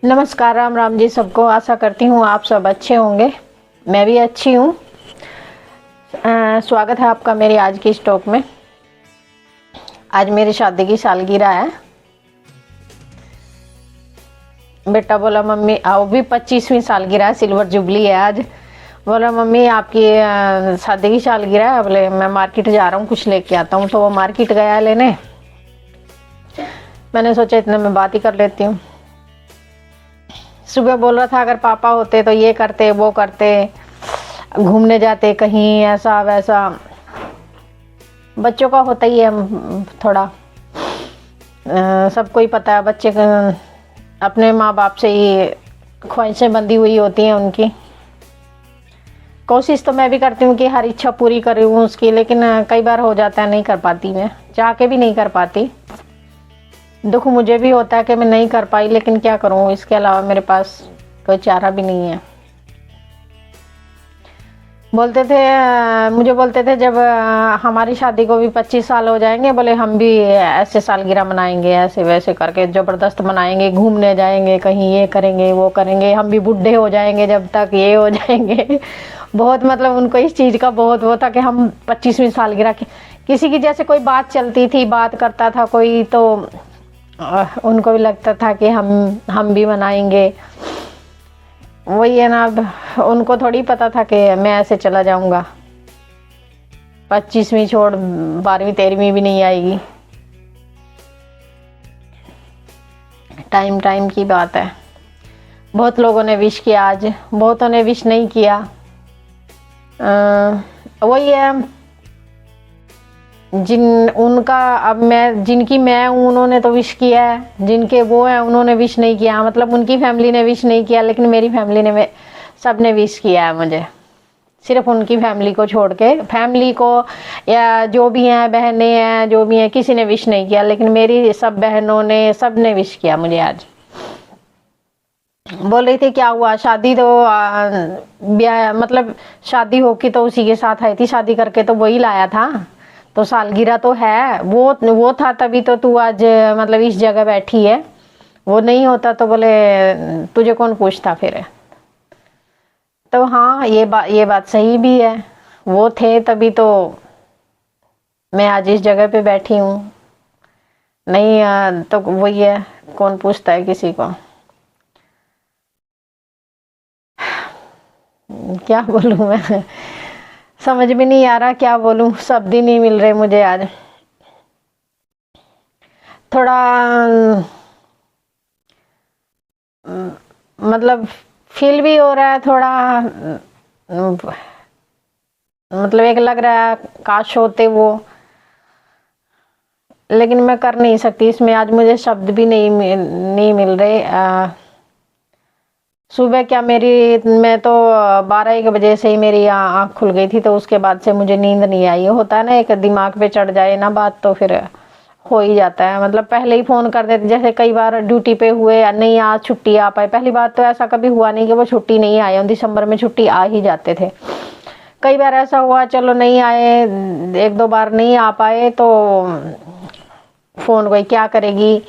नमस्कार, राम राम जी सबको। आशा करती हूँ आप सब अच्छे होंगे। मैं भी अच्छी हूँ। स्वागत है आपका मेरी आज की स्टॉक में। आज मेरी शादी की सालगिरह है। बेटा बोला मम्मी आओ, भी 25वीं सालगिरह है, सिल्वर जुबली है आज। बोला मम्मी आपकी शादी की सालगिरह है। बोले मैं मार्केट जा रहा हूँ, कुछ लेके आता हूँ। तो वो मार्केट गया लेने। मैंने सोचा इतने में बात ही कर लेती हूँ। सुबह बोल रहा था अगर पापा होते तो ये करते वो करते, घूमने जाते कहीं, ऐसा वैसा। बच्चों का होता ही है थोड़ा। सबको ही पता है बच्चे अपने माँ बाप से ही ख्वाहिशें बंधी हुई होती हैं उनकी। कोशिश तो मैं भी करती हूँ कि हर इच्छा पूरी करूँ उसकी, लेकिन कई बार हो जाता है नहीं कर पाती, मैं चाह के भी नहीं कर पाती। दुख मुझे भी होता है कि मैं नहीं कर पाई, लेकिन क्या करूँ, इसके अलावा मेरे पास कोई चारा भी नहीं है। मुझे बोलते थे जब हमारी शादी को भी 25 साल हो जाएंगे, बोले हम भी ऐसे सालगिरह मनाएंगे, ऐसे वैसे करके जबरदस्त मनाएंगे, घूमने जाएंगे कहीं, ये करेंगे वो करेंगे, हम भी बूढ़े हो जाएंगे जब तक ये हो जाएंगे। बहुत मतलब उनको इस चीज़ का बहुत वो था कि हम 25वीं सालगिरह किसी की जैसे कोई बात चलती थी, बात करता था कोई, तो उनको भी लगता था कि हम भी मनाएंगे। वही है ना, अब उनको थोड़ी पता था कि मैं ऐसे चला जाऊंगा। 25वीं छोड़ 12वीं 13वीं भी नहीं आएगी। टाइम टाइम की बात है। बहुत लोगों ने विश किया, आज बहुतों ने विश नहीं किया। वही है, जिनकी मैं हूँ उन्होंने तो विश किया है, जिनके वो है उन्होंने विश नहीं किया। मतलब उनकी फैमिली ने विश नहीं किया, लेकिन मेरी फैमिली ने सब ने विश किया है मुझे। सिर्फ उनकी फैमिली को छोड़ के, फैमिली को या जो भी हैं बहनें हैं जो भी हैं, किसी ने विश नहीं किया, लेकिन मेरी सब बहनों ने सब ने विश किया मुझे आज। बोल रही थी क्या हुआ, शादी तो ब्याह मतलब शादी होगी तो उसी के साथ आई थी, शादी करके तो वही लाया था, तो सालगिरह तो है, वो था तभी तो तू आज मतलब इस जगह बैठी है। वो नहीं होता तो बोले तुझे कौन पूछता फिर। तो हाँ, ये बात सही भी है, वो थे तभी तो मैं आज इस जगह पे बैठी हूँ। नहीं तो वही है, कौन पूछता है किसी को। क्या बोलूँ मैं, समझ में नहीं आ रहा क्या बोलूँ, शब्द ही नहीं मिल रहे मुझे आज। थोड़ा मतलब फील भी हो रहा है थोड़ा, मतलब एक लग रहा है काश होते वो, लेकिन मैं कर नहीं सकती इसमें। आज मुझे शब्द भी नहीं मिल रहे। सुबह क्या मैं तो 12-1 बजे से ही मेरी आँख खुल गई थी, तो उसके बाद से मुझे नींद नहीं आई। होता है ना, एक दिमाग पे चढ़ जाए ना बात तो फिर हो ही जाता है। मतलब पहले ही फ़ोन कर देते, जैसे कई बार ड्यूटी पे हुए नहीं आज छुट्टी आ पाए। पहली बात तो ऐसा कभी हुआ नहीं कि वो छुट्टी नहीं आए, दिसंबर में छुट्टी आ ही जाते थे। कई बार ऐसा हुआ चलो नहीं आए, 1-2 बार नहीं आ पाए, तो फ़ोन कोई क्या करेगी,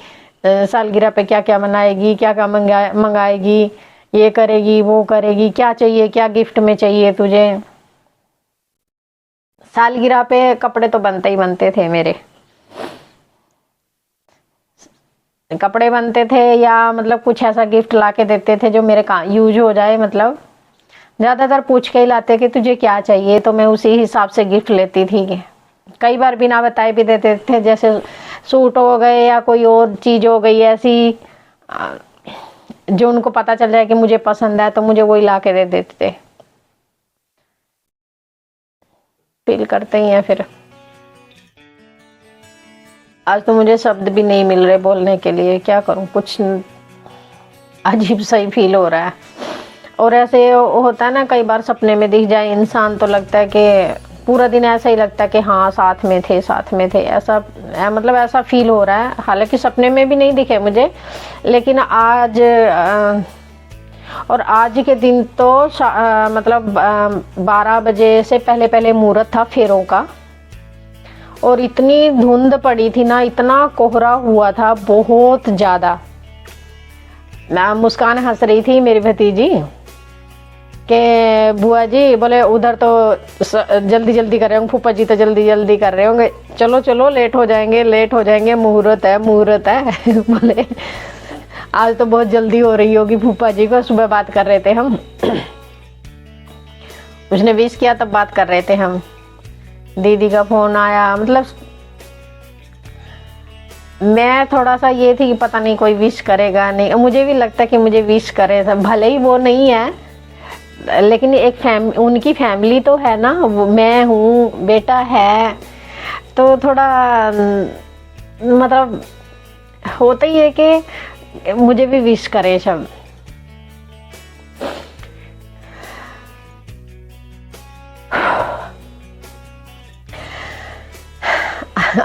सालगिरह पे क्या क्या मनाएगी, क्या क्या मंगाएगी, ये करेगी वो करेगी, क्या चाहिए, क्या गिफ्ट में चाहिए तुझे। सालगिरह पे कपड़े तो बनते ही बनते थे मेरे, कपड़े बनते थे या मतलब कुछ ऐसा गिफ्ट ला के देते थे जो मेरे काम यूज हो जाए। मतलब ज़्यादातर पूछ के ही लाते कि तुझे क्या चाहिए, तो मैं उसी हिसाब से गिफ्ट लेती थी। कई बार बिना बताए भी देते थे, जैसे सूट हो गए या कोई और चीज़ हो गई ऐसी जो उनको पता चल जाए कि मुझे पसंद है, तो मुझे वही ला के दे देते थे। फील करते ही हैं फिर। आज तो मुझे शब्द भी नहीं मिल रहे बोलने के लिए, क्या करूं, कुछ अजीब सा ही फील हो रहा है। और ऐसे होता है ना, कई बार सपने में दिख जाए इंसान तो लगता है कि पूरा दिन ऐसा ही लगता है कि हाँ साथ में थे साथ में थे, ऐसा मतलब ऐसा फील हो रहा है। हालांकि सपने में भी नहीं दिखे मुझे, लेकिन आज और आज के दिन तो मतलब 12 बजे से पहले पहले मुहूर्त था फेरों का, और इतनी धुंध पड़ी थी ना, इतना कोहरा हुआ था बहुत ज़्यादा। ना मुस्कान हंस रही थी मेरी भतीजी के बुआ जी बोले उधर तो जल्दी जल्दी कर रहे होंगे, फूफा जी तो जल्दी जल्दी कर रहे होंगे, चलो चलो लेट हो जाएंगे, मुहूर्त है बोले आज तो बहुत जल्दी हो रही होगी फूफा जी को। सुबह बात कर रहे थे हम, उसने विश किया तब बात कर रहे थे हम, दीदी का फोन आया। मतलब मैं थोड़ा सा ये थी कि पता नहीं कोई विश करेगा नहीं, मुझे भी लगता है कि मुझे विश करे, भले ही वो नहीं है लेकिन एक उनकी फैमिली तो है ना, वो मैं हूँ, बेटा है, तो थोड़ा मतलब होता ही है कि मुझे भी विश करे सब।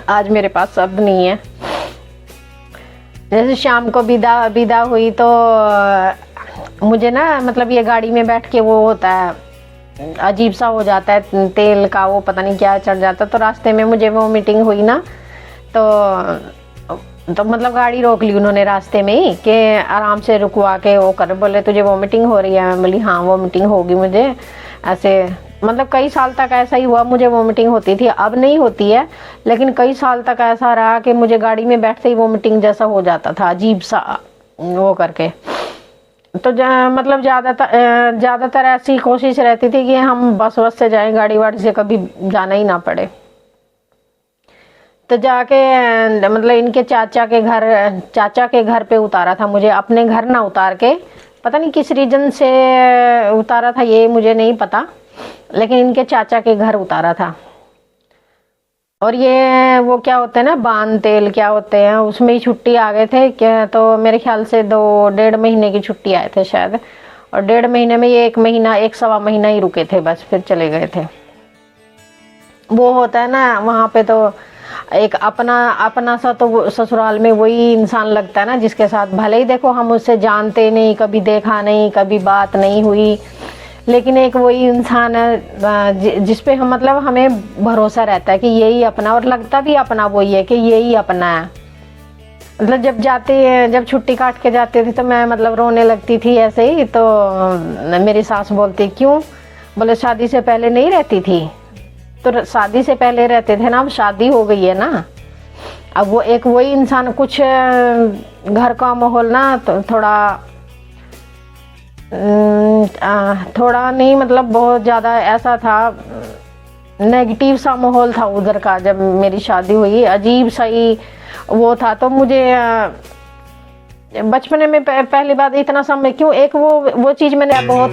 आज मेरे पास शब्द नहीं है। जैसे शाम को विदा हुई तो मुझे ना मतलब ये गाड़ी में बैठ के वो होता है, अजीब सा हो जाता है, तेल का वो पता नहीं क्या चढ़ जाता। तो रास्ते में मुझे वो मीटिंग हुई ना, तो मतलब गाड़ी रोक ली उन्होंने रास्ते में ही कि आराम से रुकवा के वो कर, बोले तुझे वोमिटिंग हो रही है। मैं बोली हाँ वोमिटिंग होगी मुझे, ऐसे मतलब कई साल तक ऐसा ही हुआ, मुझे वोमिटिंग होती थी, अब नहीं होती है लेकिन कई साल तक ऐसा रहा कि मुझे गाड़ी में बैठते ही वोमिटिंग जैसा हो जाता था, अजीब सा वो करके। तो मतलब ज़्यादातर ऐसी कोशिश रहती थी कि हम बस से जाएं, गाड़ी वाड़ी से कभी जाना ही ना पड़े। तो जाके मतलब इनके चाचा के घर पे उतारा था मुझे, अपने घर ना उतार के, पता नहीं किस रीजन से उतारा था ये मुझे नहीं पता, लेकिन इनके चाचा के घर उतारा था। और ये वो क्या होते हैं ना, बान तेल क्या होते हैं, उसमें ही छुट्टी आ गए थे क्या, तो मेरे ख्याल से 2-1.5 महीने की छुट्टी आए थे शायद, और 1.5 महीने में ये 1 महीना ही रुके थे बस, फिर चले गए थे। वो होता है ना वहाँ पे तो एक अपना सा तो ससुराल में वही इंसान लगता है ना, जिसके साथ भले ही देखो हम उससे जानते नहीं, कभी देखा नहीं, कभी बात नहीं हुई, लेकिन एक वही इंसान है जिस पे हम मतलब हमें भरोसा रहता है कि यही अपना, और लगता भी अपना वही है कि यही अपना है। मतलब जब छुट्टी काट के जाते थे तो मैं मतलब रोने लगती थी ऐसे ही, तो मेरी सास बोलती क्यों, बोले शादी से पहले नहीं रहती थी। तो शादी से पहले रहते थे ना, अब शादी हो गई है ना, अब वो एक वही इंसान, कुछ घर का माहौल ना तो थोड़ा नहीं मतलब बहुत ज़्यादा ऐसा था, नेगेटिव सा माहौल था उधर का। जब मेरी शादी हुई अजीब सा ही वो था। तो मुझे बचपन में पहली बात इतना समय क्यों, एक वो चीज़ मैंने बहुत